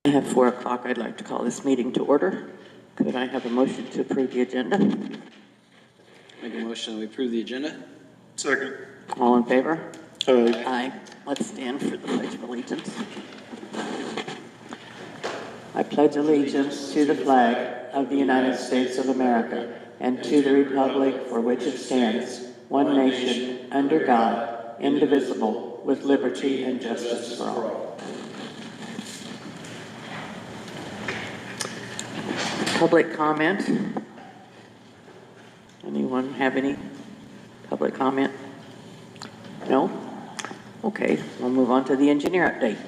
We have 4 o'clock. I'd like to call this meeting to order. Could I have a motion to approve the agenda? Make a motion that we approve the agenda. Second. All in favor? Aye. Aye. Let's stand for the Pledge of Allegiance. I pledge allegiance to the flag of the United States of America and to the republic for which it stands, one nation, under God, indivisible, with liberty and justice for all. Public comment. Anyone have any public comment? No? Okay, we'll move on to the engineer update.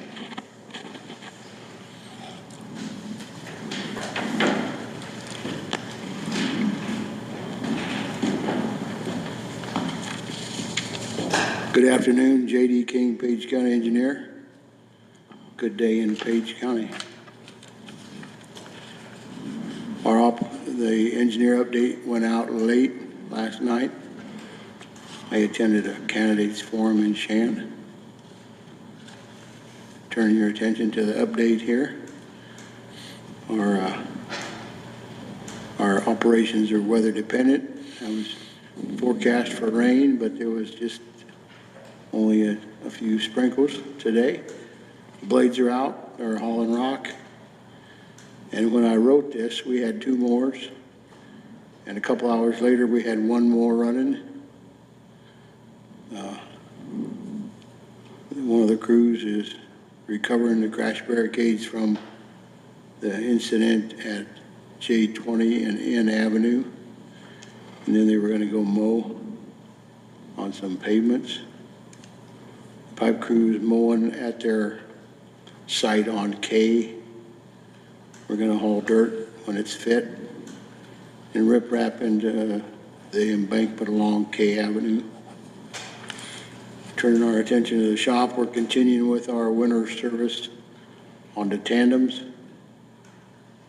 Good afternoon, J.D. King, Page County Engineer. Good day in Page County. The engineer update went out late last night. I attended a candidates forum in Shan. Turn your attention to the update here. Our operations are weather dependent. I was forecast for rain, but there was just only a few sprinkles today. Blades are out, they're hauling rock. And when I wrote this, we had 2 moors. And a couple hours later, we had 1 more running. One of the crews is recovering the crash barricades from the incident at J20 and N Avenue. And then they were going to go mow on some pavements. Pipe crews mowing at their site on K. We're going to haul dirt when it's fit and rip-rap into the embankment along K Avenue. Turning our attention to the shop, we're continuing with our winter service on the tandems.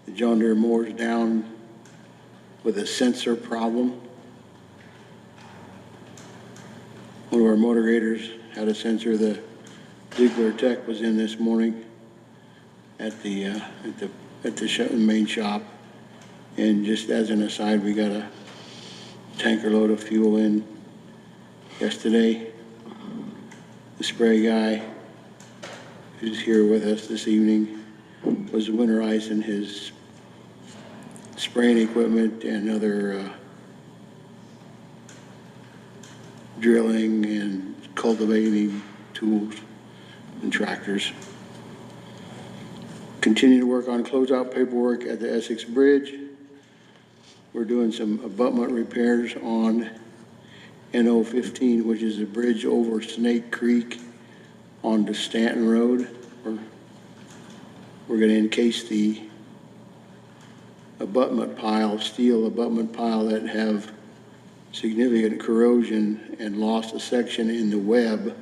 The John Deere mower's down with a sensor problem. One of our motor graders had a sensor. The Ziegler tech was in this morning at the main shop. And just as an aside, we got a tanker load of fuel in yesterday. The spray guy who's here with us this evening was winterizing his spraying equipment and other drilling and cultivating tools and tractors. Continue to work on closeout paperwork at the Essex Bridge. We're doing some abutment repairs on NO15, which is a bridge over Snake Creek onto Stanton Road. We're going to encase the abutment pile, steel abutment pile that have significant corrosion and lost a section in the web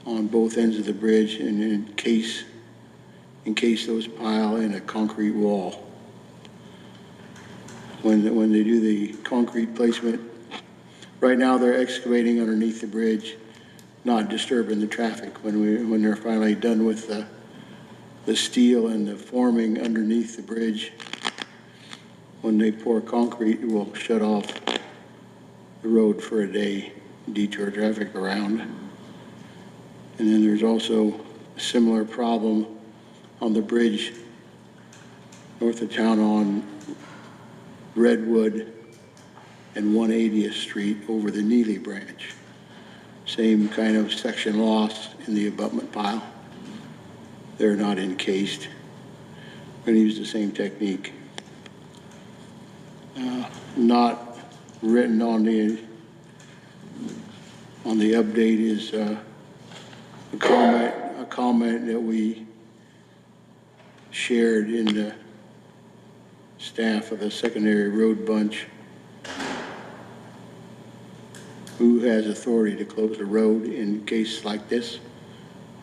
on both ends of the bridge and encase those pile in a concrete wall. When they do the concrete placement, right now they're excavating underneath the bridge, not disturbing the traffic. When they're finally done with the steel and the forming underneath the bridge, when they pour concrete, it will shut off the road for a day, detour traffic around. And then there's also a similar problem on the bridge north of town on Redwood and 180th Street over the Neely branch. Same kind of section loss in the abutment pile. They're not encased. We're going to use the same technique. Not written on the update is a comment that we shared in the staff of the secondary road bunch. Who has authority to close a road in cases like this?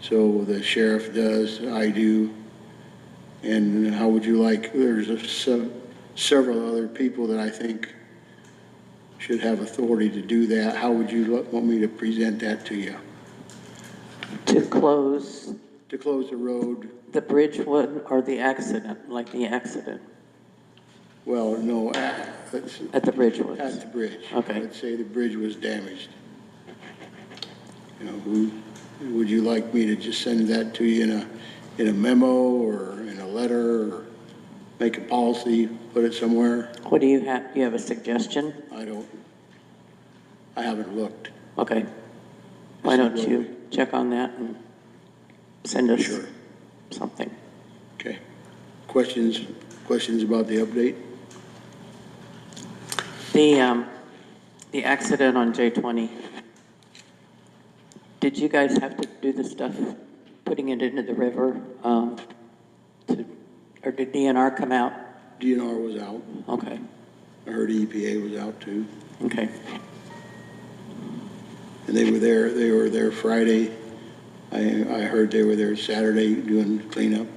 So the sheriff does, I do. And how would you like, there's several other people that I think should have authority to do that. How would you want me to present that to you? To close to close the road. The bridge one or the accident, like the accident Well, no, at the bridge was? at the bridge. Okay. Let's say the bridge was damaged. You know, would you like me to just send that to you in a memo or in a letter, or make a policy, put it somewhere? What do you have? Do you have a suggestion? I haven't looked. Okay. Why don't you check on that and send us Sure. something? Okay. Questions about the update? The accident on J20, did you guys have to do the stuff, putting it into the river, or did DNR come out? DNR was out. Okay, I heard EPA was out too. okay. And they were there Friday. I heard they were there Saturday doing cleanup.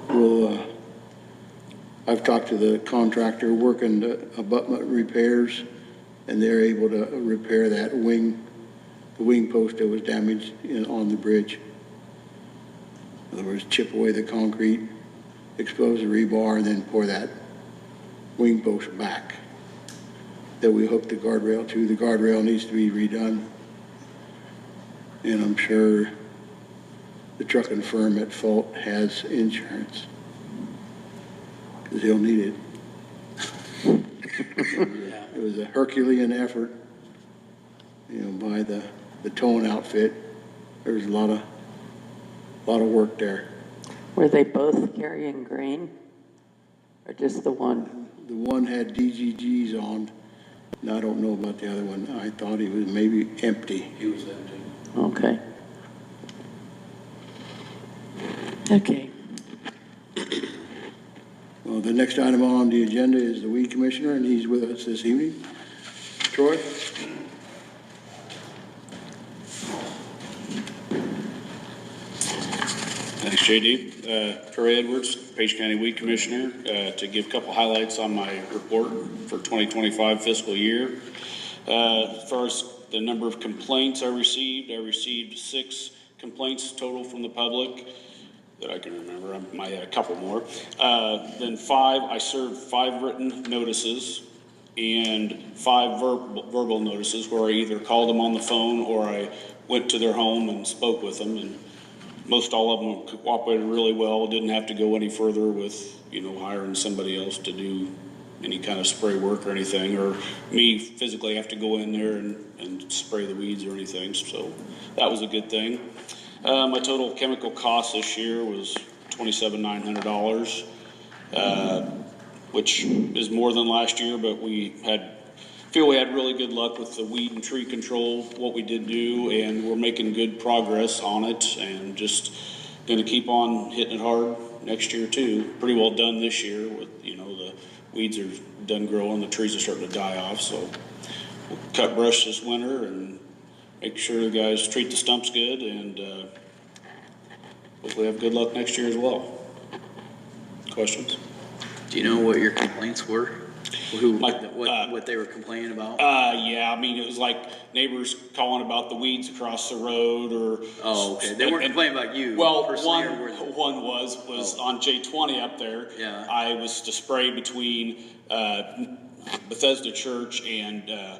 Well, I've talked to the contractor working the abutment repairs, and they're able to repair that the wing post that was damaged on the bridge. In other words, chip away the concrete, expose the rebar, and then pour that wing post back that we hooked the guardrail to. The guardrail needs to be redone. And I'm sure the trucking firm at fault has insurance, because he'll need it. It was a Herculean effort, by the towing outfit. There was a lot of work there. Were they both carrying grain, or just the one? The one had DGGs on, and I don't know about the other one. I thought he was maybe empty. He was empty. Okay. Okay. Well, the next item on the agenda is the weed commissioner, and he's with us this evening. Troy? Thanks, JD. Troy Edwards, Page County Weed Commissioner, to give a couple highlights on my report for 2025 fiscal year. As far as the number of complaints I received 6 complaints total from the public that I can remember. I might have a couple more. Then I served 5 written notices and 5 verbal notices, where I either called them on the phone or I went to their home and spoke with them. And most all of them cooperated really well. Didn't have to go any further with, hiring somebody else to do any kind of spray work or anything, or me physically have to go in there and spray the weeds or anything. So that was a good thing. My total chemical cost this year was $27,900, which is more than last year, but we feel we had really good luck with the weed and tree control, what we did do, and we're making good progress on it, and just going to keep on hitting it hard next year too. Pretty well done this year with, the weeds are done growing, the trees are starting to die off, so we'll cut brush this winter and make sure the guys treat the stumps good, and hopefully have good luck next year as well. Questions? Do you know what your complaints were? Like, What they were complaining about? Yeah, it was like neighbors calling about the weeds across the road, or... Oh, okay. They weren't complaining about you Well, personally, one was on J20 up there. Yeah. I was to spray between Bethesda Church and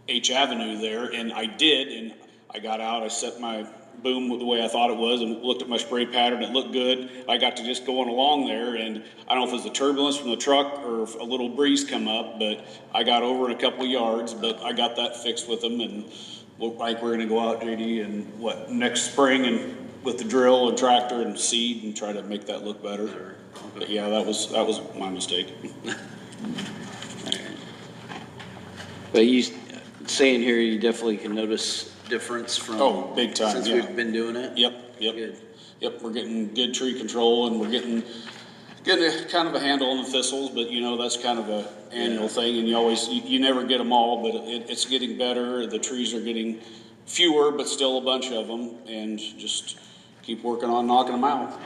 H Avenue there, and I did, and I got out, I set my boom the way I thought it was, and looked at my spray pattern. It looked good. I got to just going along there, and I don't know if it was the turbulence from the truck or if a little breeze come up, but I got over in a couple of yards, but I got that fixed with them, and looked like we're going to go out, JD, and next spring, and with the drill and tractor and seed, and try to make that look better. Sure. But yeah, that was my mistake. But you saying here, you definitely can notice difference from... Oh, big time, since yeah. we've been doing it? Yep. Good. Yep, we're getting good tree control, and we're getting a kind of a handle on the thistles, but that's kind of a annual thing, and you never get them all, but it's getting better. The trees are getting fewer, but still a bunch of them, and just keep working on knocking them out.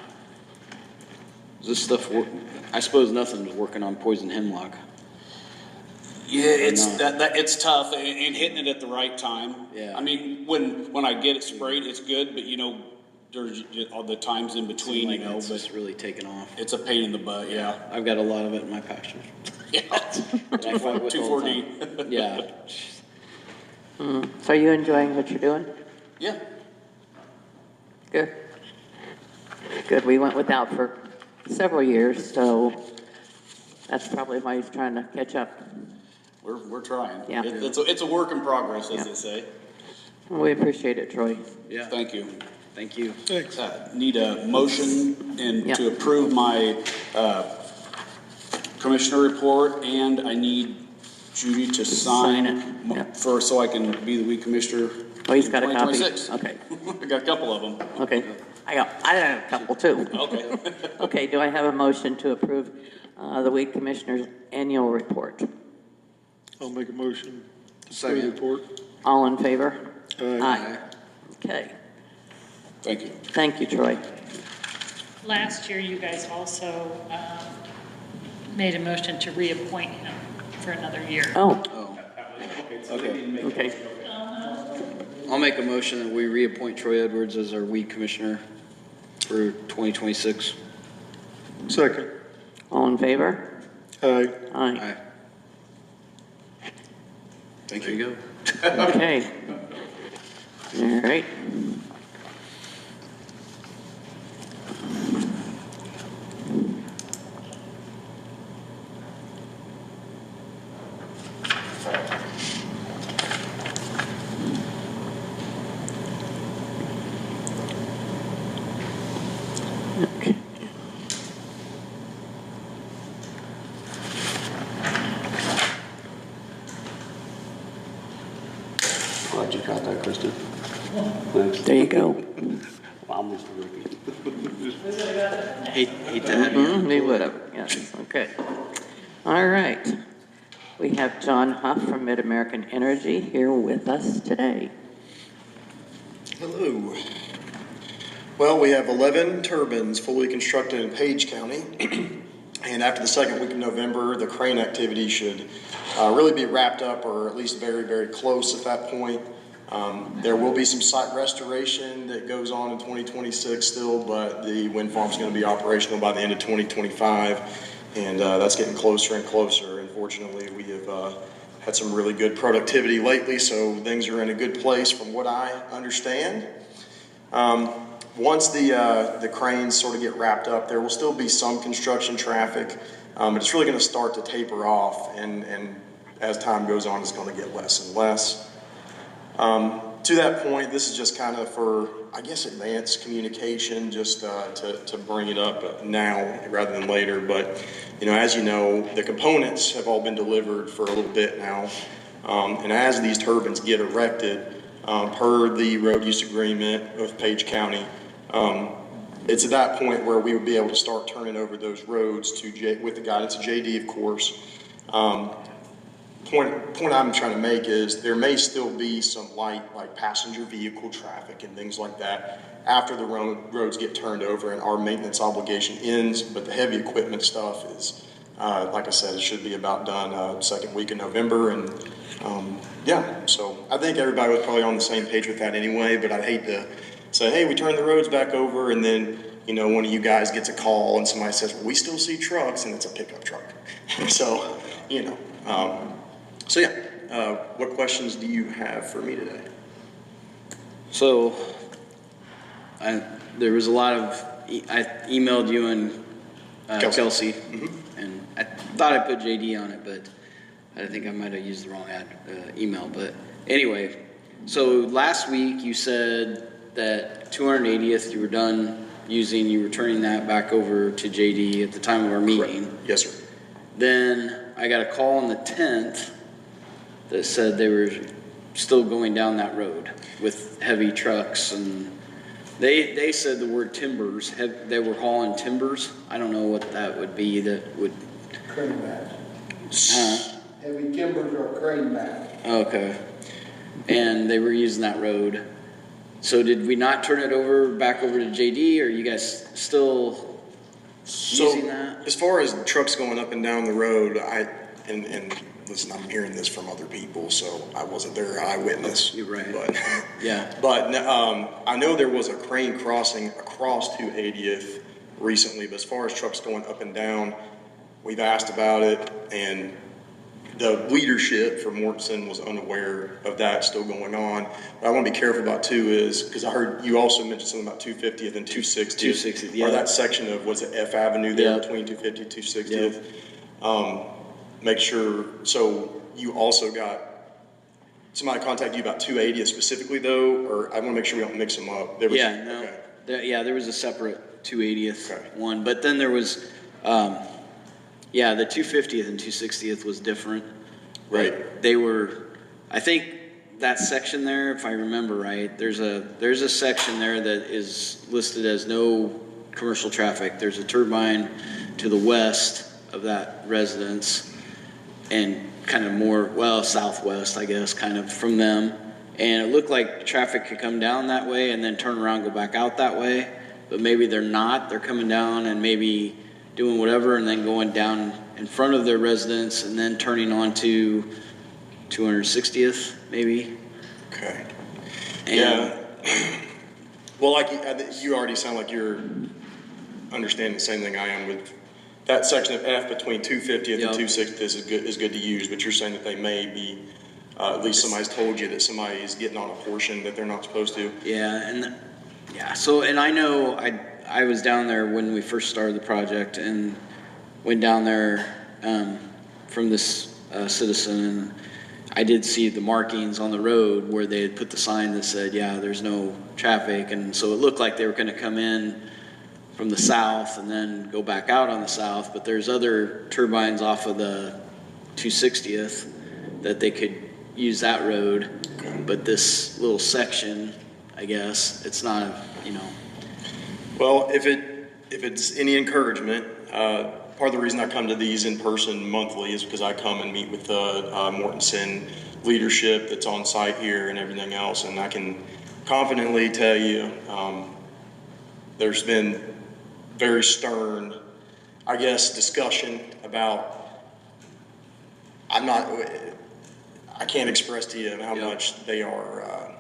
Does this stuff work? I suppose nothing's working on poison hemlock. Yeah, it's not? it's tough and hitting it at the right time. Yeah. I mean, when I get it sprayed, it's good, but there's all the times in between, Like it's but just really taken off. it's a pain in the butt. Yeah. I've got a lot of it in my pasture. Yeah. that I fight with all the 2,4-D. time. Yeah. So are you enjoying what you're doing? Yeah. Good. Good. We went without for several years, so that's probably why he's trying to catch up. We're trying. Yeah. It's a work in progress, as Yeah. they say. We appreciate it, Troy. Yeah. Thank you. Thank you. Need a motion Yeah. to approve my commissioner report, and I need Judy to Sign sign it, yeah. so I can be the weed commissioner. Oh, he's got a in copy? 2026. Okay. I got a couple of them. Okay. I have a couple too. Okay. Okay, do I have a motion to approve the weed commissioner's annual report? I'll make a motion to Second. approve the report. All in favor? Aye. Okay. Thank you. Thank you, Troy. Last year, you guys also made a motion to reappoint him for another year. Oh, Oh. Okay. okay. I'll make a motion that we reappoint Troy Edwards as our weed commissioner for 2026. Second. All in favor? Aye. Aye. Aye. Thank There you. you go. Okay. All right. Okay. Glad you caught that, Kristen. Thanks. There you go. Wow, Mr. Ricky. Hate that. We would have, yes, okay. All right. We have John Huff from Mid-American Energy here with us today. Hello. Well, we have 11 turbines fully constructed in Page County. And after the second week of November, the crane activity should really be wrapped up, or at least very, very close at that point. There will be some site restoration that goes on in 2026 still, but the wind farm is going to be operational by the end of 2025. And that's getting closer and closer. Unfortunately, we have had some really good productivity lately, so things are in a good place from what I understand. Once the cranes sort of get wrapped up, there will still be some construction traffic, but it's really going to start to taper off, and as time goes on, it's going to get less and less. To that point, this is just kind of for, I guess, advanced communication, just to bring it up now rather than later. But, as you know, the components have all been delivered for a little bit now. And as these turbines get erected, per the road use agreement of Page County, it's at that point where we would be able to start turning over those roads with the guidance of JD, of course. Point I'm trying to make is there may still be some light, like passenger vehicle traffic and things like that after the roads get turned over and our maintenance obligation ends, but the heavy equipment stuff is, like I said, it should be about done second week of November. And yeah, so I think everybody was probably on the same page with that anyway, but I'd hate to say, hey, we turned the roads back over, and then one of you guys gets a call and somebody says, well, we still see trucks, and it's a pickup truck. So, so yeah, what questions do you have for me today? So, there was a lot of, I emailed you and Kelsey, and I thought I put JD on it, but I think I might have used the wrong email. But anyway, so last week you said that 280th you were done using, you were turning that back over to JD at the time of our meeting. Correct. Yes, sir. Then I got a call on the 10th that said they were still going down that road with heavy trucks, and they said the word timbers. They were hauling timbers. I don't know what that would be. That would. Crane back. Huh? Heavy timbers are crane back. Okay. And they were using that road. So did we not turn it back over to JD, or are you guys still using that? As far as trucks going up and down the road, and listen, I'm hearing this from other people, so I wasn't there, eyewitness. You're right. But, Yeah. but I know there was a crane crossing across 280th recently, but as far as trucks going up and down, we've asked about it, and the leadership for Mortensen was unaware of that still going on. What I want to be careful about too is, because I heard you also mentioned something about 250th and 260th. 260th, yeah. Or that section of, was it F Avenue there Yeah. between 250 and 260th? Make sure, so you also got, somebody contact you about 280th specifically though, or I want to make sure we don't mix them up. There was, Yeah, no, okay. there was a separate 280th Okay. one, but then there was, yeah, the 250th and 260th was different. Right. They were, I think that section there, if I remember right, there's a section there that is listed as no commercial traffic. There's a turbine to the west of that residence and kind of more, well, southwest, I guess, kind of from them. And it looked like traffic could come down that way and then turn around, go back out that way. But maybe they're not. They're coming down and maybe doing whatever and then going down in front of their residence and then turning onto 260th, maybe. Okay. And Yeah. Well, like you already sound like you're understanding the same thing I am with that section of F between 250th and Yep. 260th is good to use, but you're saying that they may be, at least somebody's told you that somebody is getting on a portion that they're not supposed to. yeah, and yeah, so, and I know I was down there when we first started the project and went down there from this citizen, and I did see the markings on the road where they had put the sign that said, yeah, there's no traffic, and so it looked like they were gonna come in from the south and then go back out on the south, but there's other turbines off of the 260th that they could use that road, but this little section, I guess, it's not, Well, if it's any encouragement, part of the reason I come to these in person monthly is because I come and meet with the Mortensen leadership that's on site here and everything else, and I can confidently tell you there's been very stern, I guess, discussion about, I can't express to you how much they are,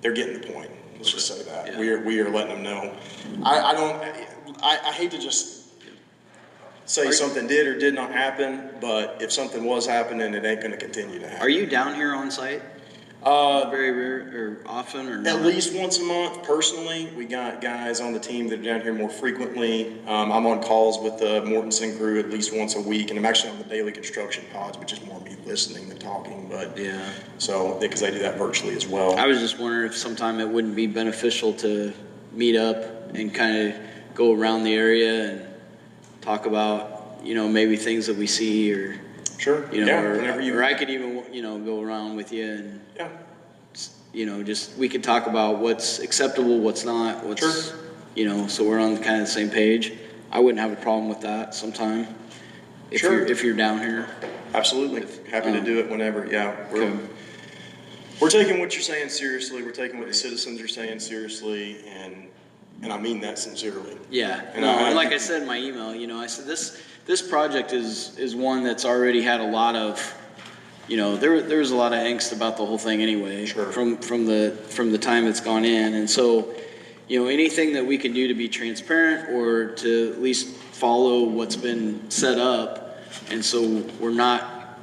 they're getting the point. Let's just say that. Yeah. We are letting them know. I hate to just say something did or did not happen, but if something was happening, it ain't gonna continue to happen. Are you down here on site? Very rare or often or not? At least once a month, personally. We got guys on the team that are down here more frequently. I'm on calls with the Mortensen crew at least once a week, and I'm actually on the daily construction pods, which is more me listening than talking, but Yeah. so, because they do that virtually as well. I was just wondering if sometime it wouldn't be beneficial to meet up and kind of go around the area and talk about, maybe things that we see or, Sure, yeah, whenever you. or I could even, go around with you and, Yeah, just, we could talk about what's acceptable, what's not, what's, Sure. So we're on kind of the same page. I wouldn't have a problem with that sometime. Sure. If you're down here. absolutely. Happy to do it whenever, yeah. Okay. We're taking what you're saying seriously. We're taking what the citizens are saying seriously, and I mean that sincerely. Yeah, And no, I- and like I said in my email, I said this project is one that's already had a lot of, there was a lot of angst about the whole thing anyway. Sure. From the time it's gone in, and so, anything that we can do to be transparent or to at least follow what's been set up, and so we're not,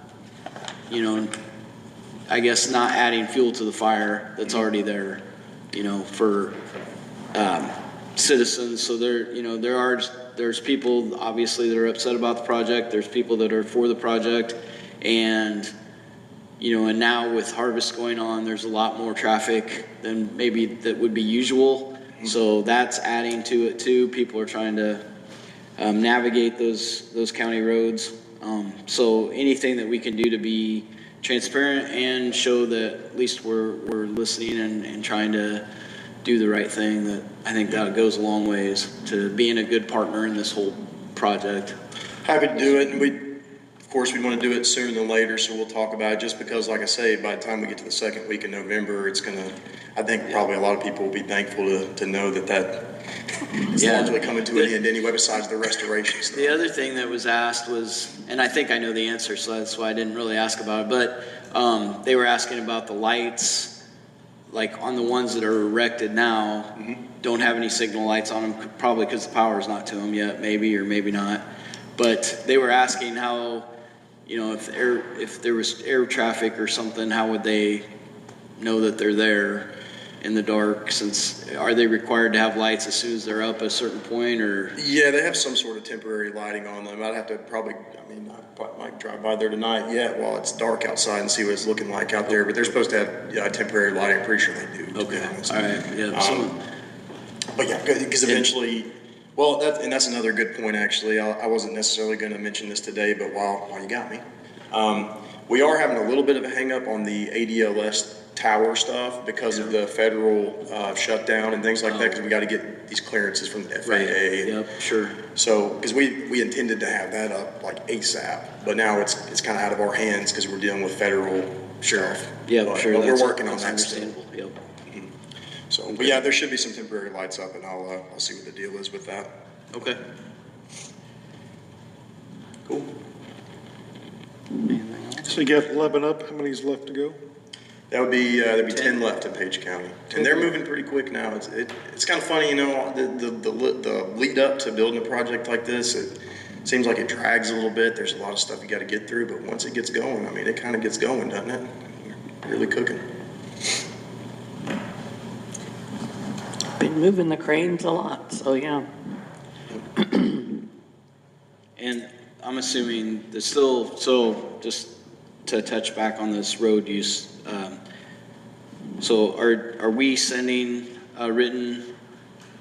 I guess not adding fuel to the fire that's already there, for citizens. So there's people obviously that are upset about the project. There's people that are for the project, and and now with harvest going on, there's a lot more traffic than maybe that would be usual. So that's adding to it too. People are trying to navigate those county roads. So anything that we can do to be transparent and show that at least we're listening and trying to do the right thing, that I think that goes a long ways to being a good partner in this whole project. Happy to do it, and we, of course, we want to do it sooner than later, so we'll talk about it, just because, like I say, by the time we get to the second week in November, it's gonna, I think probably a lot of people will be thankful to know that is Yeah. largely coming to an end anyway, besides the restoration stuff. The other thing that was asked was, and I think I know the answer, so that's why I didn't really ask about it, but they were asking about the lights, like on the ones that are erected now, don't have any signal lights on them, probably because the power's not to them yet, maybe, or maybe not. But they were asking how, you know, if there was air traffic or something, how would they know that they're there in the dark? Since, are they required to have lights as soon as they're up at a certain point, or? Yeah, they have some sort of temporary lighting on them. I'd have to probably, I mean, I might drive by there tonight yet while it's dark outside and see what it's looking like out there, but they're supposed to have temporary lighting. I'm pretty sure they do. Okay, all right, yeah. But yeah, because eventually, well, that's another good point, actually. I wasn't necessarily going to mention this today, but while you got me, we are having a little bit of a hang up on the ADLS tower stuff because of the federal shutdown and things like that, because we got to get these clearances from the FAA. Right. Yep, sure. So, because we intended to have that up like ASAP, but now it's kind of out of our hands because we're dealing with federal stuff. Yeah, but, sure. But we're That's working on that still. understandable. Yep. So, but yeah, there should be some temporary lights up, and I'll see what the deal is with that. Okay. Cool. So you got 11 up, how many's left to go? That would be there'd be 10 left in Page County, and they're moving pretty quick now. It's kind of funny, you know, the lead up to building a project like this. It seems like it drags a little bit. There's a lot of stuff you got to get through, but once it gets going, I mean, it kind of gets going, doesn't it? Really cooking. Been moving the cranes a lot, so yeah. And I'm assuming there's still, so just to touch back on this road use, so are we sending a written,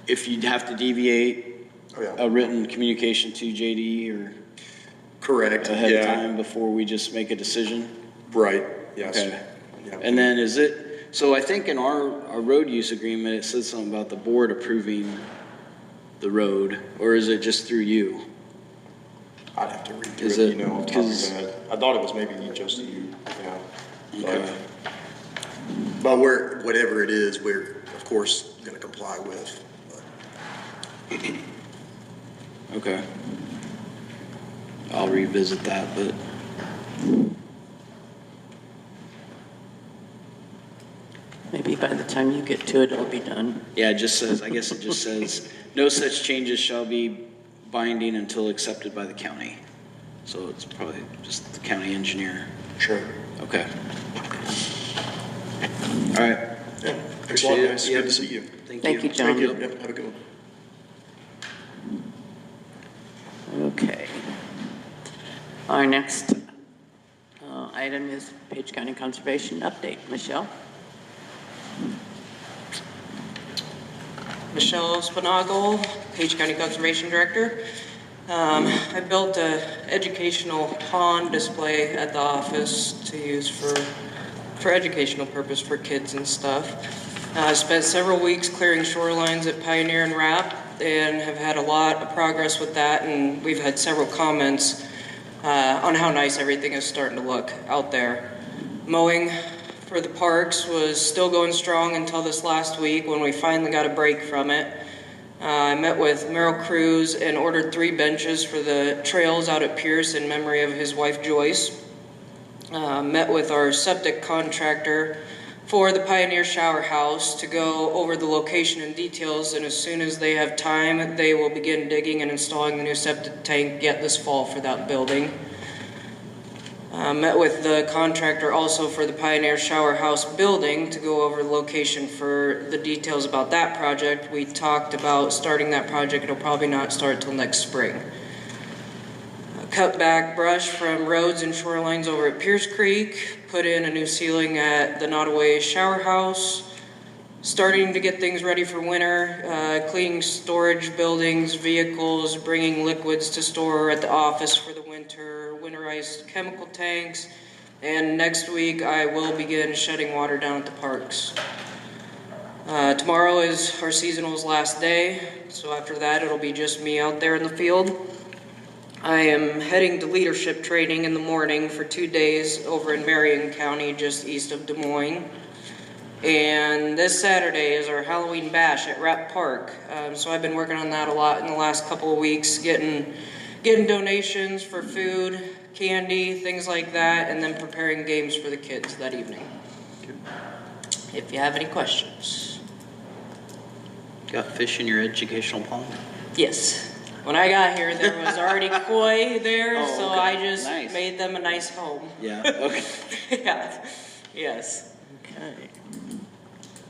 if you'd have to deviate, a written communication to JD or Correct. ahead of time before we just make a decision? Right. Yes. Okay. Yeah. And then is it, so I think in our road use agreement, it says something about the board approving the road, or is it just through you? I'd have to read through Is it, it- you know, off the top of my 'cause- head. I thought it was maybe just you, you know. Okay. But whatever it is, we're of course going to comply with. But. Okay. I'll revisit that, but Maybe by the time you get to it, it'll be done. yeah, it just says, I guess it just says, no such changes shall be binding until accepted by the county. So it's probably just the county engineer. Sure. Okay. All right. Yeah. Thanks a lot, Appreciate it. guys. Yep. Good to see you. Thank you, John. Yep. Have a good one. Okay. Our next item is Page County Conservation Update. Michelle? Michelle Spinagle, Page County Conservation Director. I built an educational pond display at the office to use for educational purpose for kids and stuff. I spent several weeks clearing shorelines at Pioneer and Rapp and have had a lot of progress with that, and we've had several comments on how nice everything is starting to look out there. Mowing for the parks was still going strong until this last week when we finally got a break from it. I met with Merrill Cruz and ordered 3 benches for the trails out at Pierce in memory of his wife Joyce. Met with our septic contractor for the Pioneer Shower House to go over the location and details, and as soon as they have time, they will begin digging and installing the new septic tank yet this fall for that building. Met with the contractor also for the Pioneer Shower House building to go over the location for the details about that project. We talked about starting that project. It'll probably not start till next spring. Cut back brush from roads and shorelines over at Pierce Creek. Put in a new ceiling at the Nottoway Shower House. Starting to get things ready for winter. Cleaning storage buildings, vehicles, bringing liquids to store at the office for the winter. Winterized chemical tanks, and next week I will begin shutting water down at the parks. Tomorrow is our seasonal's last day, so after that it'll be just me out there in the field. I am heading to leadership training in the morning for 2 days over in Marion County, just east of Des Moines. And this Saturday is our Halloween bash at Rapp Park. So I've been working on that a lot in the last couple of weeks, getting donations for food, candy, things like that, and then preparing games for the kids that evening. If you have any questions. Got fish in your educational pond? Yes. When I got here, there was already koi there, Oh, so okay. I just Nice. made them a nice home. Yeah, okay. Yeah. Yes. Okay.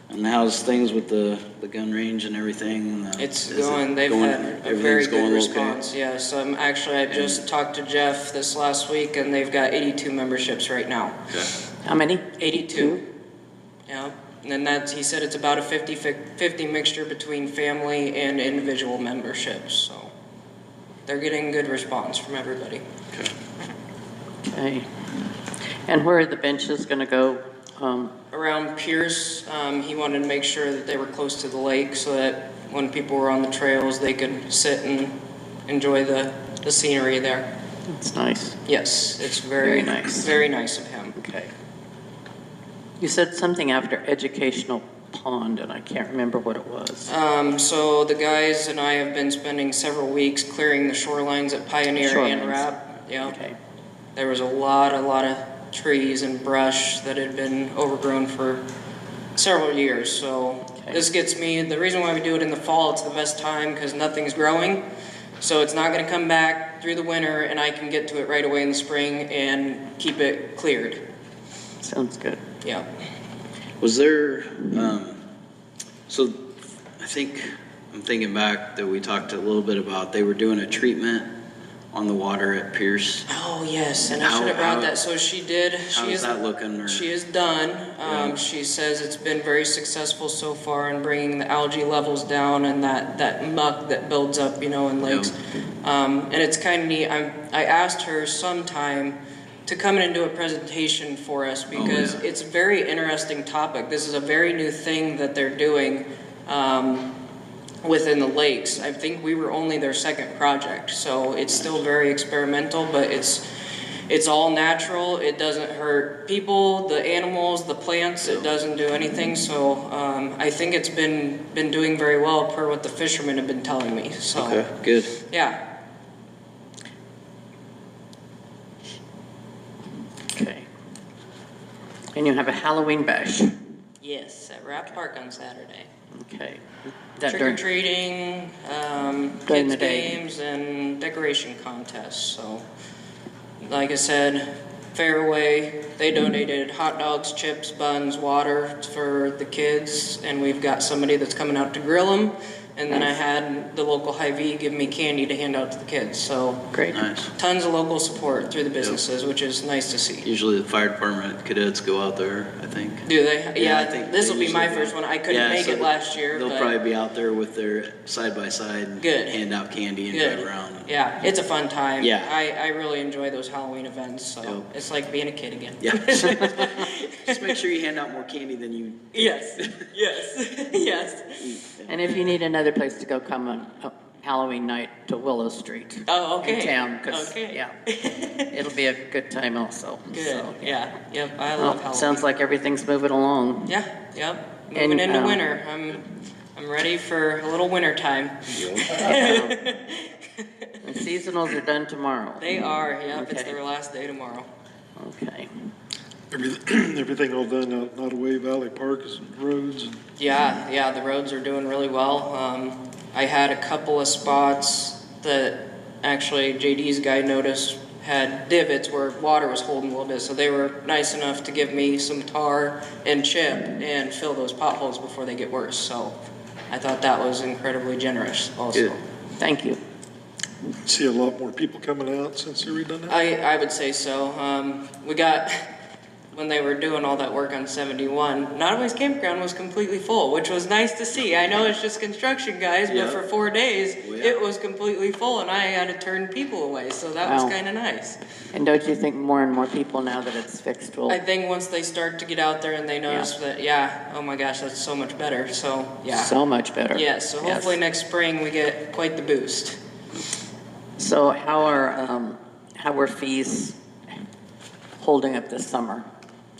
And how's things with the gun range and everything? It's Is it going, they've had a everything's very going good okay? response, yes. I just talked to Jeff this last week, and they've got 82 memberships right now. Okay. How many? 82. Yeah. And then he said it's about a 50-50 mixture between family and individual memberships, so they're getting good response from everybody. Okay. Okay. And where are the benches going to go? Around Pierce, he wanted to make sure that they were close to the lake so that when people were on the trails, they could sit and enjoy the scenery there. That's nice. Yes, it's very, Very nice. very nice of him. Okay. You said something after educational pond, and I can't remember what it was. So the guys and I have been spending several weeks clearing the shorelines at Pioneer and Shorelines. Rapp. Yeah. Okay. There was a lot of trees and brush that had been overgrown for several years. So Okay. this gets me, the reason why we do it in the fall, it's the best time because nothing's growing. So it's not going to come back through the winter, and I can get to it right away in the spring and keep it cleared. Sounds good. Yeah. Was there, so I think, I'm thinking back that we talked a little bit about, they were doing a treatment on the water at Pierce. Oh, yes, and I How- should have brought how- that. So she did. How She is that looking? Or- She is done. Yeah. She says it's been very successful so far in bringing the algae levels down and that muck that builds up, in lakes. And it's kind of neat. I asked her sometime to come in and do a presentation for us because yeah. it's a very interesting topic. This is a very new thing that they're doing within the lakes. I think we were only their second project, so it's still very experimental, but it's all natural. It doesn't hurt people, the animals, the plants. It doesn't do anything. So I think it's been doing very well per what the fishermen have been telling me. So Okay, good. yeah. Okay. And you have a Halloween bash. Yes, at Rapp Park on Saturday. Okay. That Trick or during- treating, During kids the day. games, and decoration contests. So, like I said, Fairway, they donated hot dogs, chips, buns, water for the kids, and we've got somebody that's coming out to grill them. And then I had the local Hy-Vee give me candy to hand out to the kids. So Great. Nice. tons of local support through the businesses, which is nice to see. Usually the fire department cadets go out there, I think. Do they? Yeah, I think this they will be my usually first do. one. I couldn't Yeah, make so it last year, They'll but probably be out there with their side-by-side and Good. hand out candy and Good. drive around. Yeah, it's a fun time. Yeah. I really enjoy those Halloween events, so Yep. it's like being a kid again. Yeah. Just make sure you hand out more candy than you. Yes, yes, yes. And if you need another place to go, come on Halloween night to Willow Street. Oh, okay. In town, 'cause, Okay. yeah, it'll be a good time also. Good, So, yeah, yep, I well, love Halloween. sounds like everything's moving along. Yeah, yep, And, moving into um, winter. I'm ready for a little winter time. And seasonals are done tomorrow. They are, yep, it's Okay. their last day tomorrow. Okay. Everything all done out in Nottaway Valley Park is roads and Yeah, the roads are doing really well. I had a couple of spots that actually JD's guy noticed had divots where water was holding a little bit, so they were nice enough to give me some tar and chip and fill those potholes before they get worse. So I thought that was incredibly generous also. Good. Thank you. see a lot more people coming out since they redone that. I would say so. We got, when they were doing all that work on 71, Nottaway's campground was completely full, which was nice to see. I know it's just construction, guys, but Yeah. for 4 days, Well, yeah. it was completely full, and I had to turn people away, so that was Wow. kind of nice. And don't you think more and more people now that it's fixed will, I think once they start to get out there and they notice that, oh my gosh, that's so much better, so, yeah. so much better? Yeah, so hopefully next spring we get quite the boost. So how were fees holding up this summer?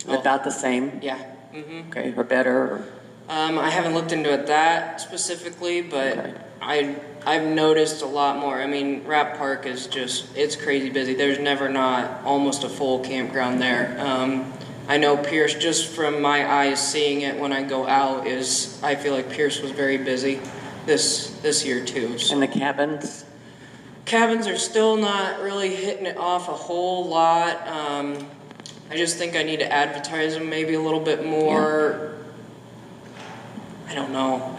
Oh. About the same? Yeah. Mm-hmm. Okay, or better? Or? I haven't looked into it that specifically, but Okay. I've noticed a lot more. I mean, Rapp Park is it's crazy busy. There's never not almost a full campground there. I know Pierce, just from my eyes seeing it when I go out, I feel like Pierce was very busy this year too. So. And the cabins? Cabins are still not really hitting it off a whole lot. I just think I need to advertise them maybe a little bit more. I don't know.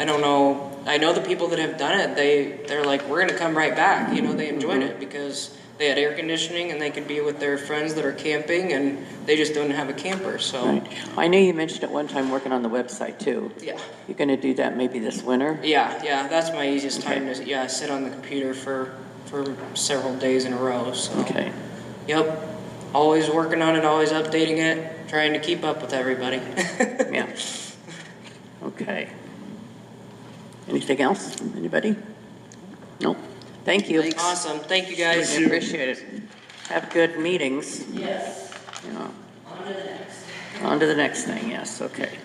I know the people that have done it, they're like, we're going to come right back. You know, they enjoyed it because they had air conditioning and they could be with their friends that are camping, and they just don't have a camper. So Right. I knew you mentioned at one time working on the website too. yeah. You're going to do that maybe this winter? Yeah, that's my easiest time to sit on the computer for several days in a row. So. Okay. Yep. Always working on it, always updating it, trying to keep up with everybody. Yeah. Okay. Anything else? Anybody? No? Thank you. Thanks. Awesome. Thank you guys. I appreciate it. Have good meetings. Yes. Yeah. On to the next. On to the next thing, yes, okay.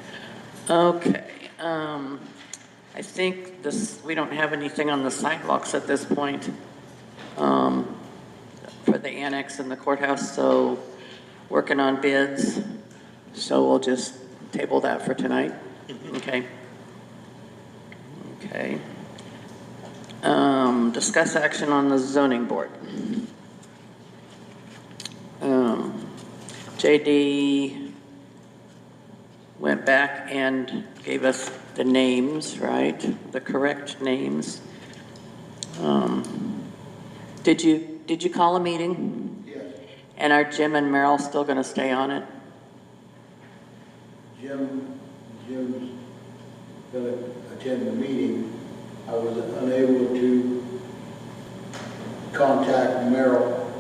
Okay, I think we don't have anything on the sidewalks at this point for the annex and the courthouse, so working on bids. So we'll just table that for tonight, okay? Okay. Discuss action on the zoning board. JD went back and gave us the names, right? The correct names. Did you call a meeting? Yes. And are Jim and Merrill still going to stay on it? Jim's going to attend the meeting. I was unable to contact Merrill,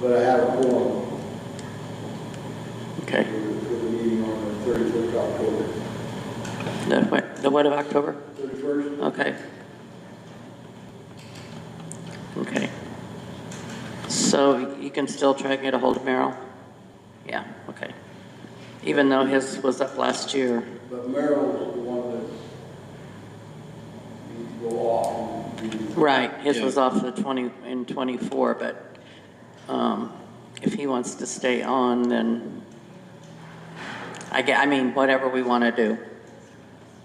but I have a form Okay. for the meeting on the 31st of October. The what of October? 31st? Okay. Okay. So you can still try to get a hold of Merrill? Yeah, okay. Even though his was up last year. But Merrill is the one that needs to go off. And Right, his Yeah. was off the 24, but if he wants to stay on, then I mean, whatever we want to do.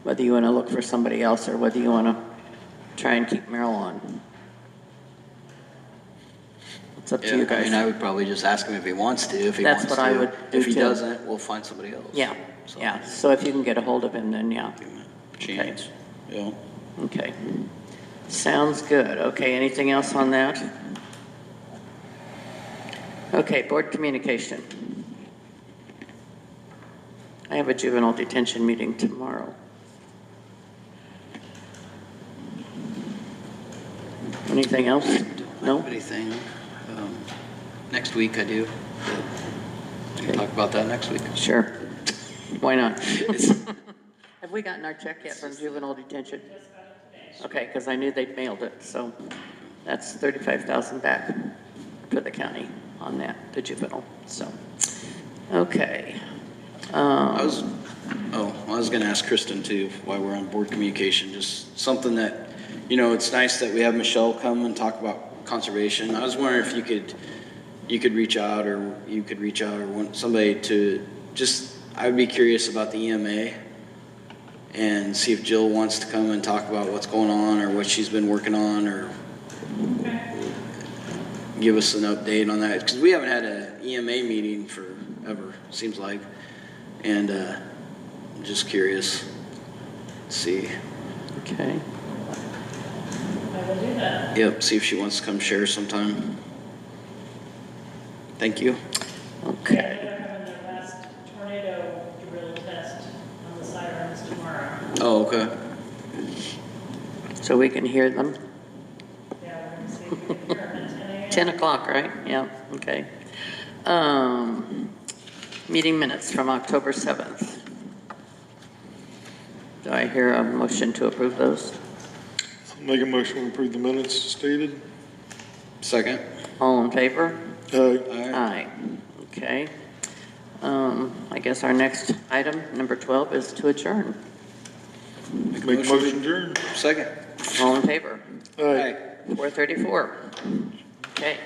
Whether you want to look for somebody else or whether you want to try and keep Merrill on. It's up to you Yeah, I guys. mean, I would probably just ask him if he wants to. If he That's wants what to. I would do If he too. doesn't, we'll find somebody else. Yeah, So, yeah. So if you can get a hold of him, then yeah. give him a chance. Yeah. Okay. Sounds good. Okay, anything else on that? Okay, board communication. I have a juvenile detention meeting tomorrow. Anything else? No? Anything? Next week I do. We can talk about that next week. Sure. Why not? Have we gotten our check yet from juvenile detention? Okay, because I knew they'd mailed it, so that's $35,000 back to the county on that, the juvenile, so. Okay. I was going to ask Kristen too, while we're on board communication, just something that, it's nice that we have Michelle come and talk about conservation. I was wondering if you could reach out or want somebody to I would be curious about the EMA and see if Jill wants to come and talk about what's going on or what she's been working on or give us an update on that. Because we haven't had an EMA meeting forever, seems like. And I'm just curious to see. Okay. I will do that. Yep, see if she wants to come share sometime. Thank you. Okay. They're having their last tornado drill test on the sirens tomorrow. Oh, okay. So we can hear them? Yeah, we're gonna see if we can hear them at 10 a.m. 10 o'clock, right? Yeah, okay. Meeting minutes from October 7th. Do I hear a motion to approve those? Make a motion to approve the minutes stated. Second. All in favor? Aye. Aye. Okay. I guess our next item, number 12, is to adjourn. Make motion adjourned. Second. All in favor? Aye. 4:34. Okay.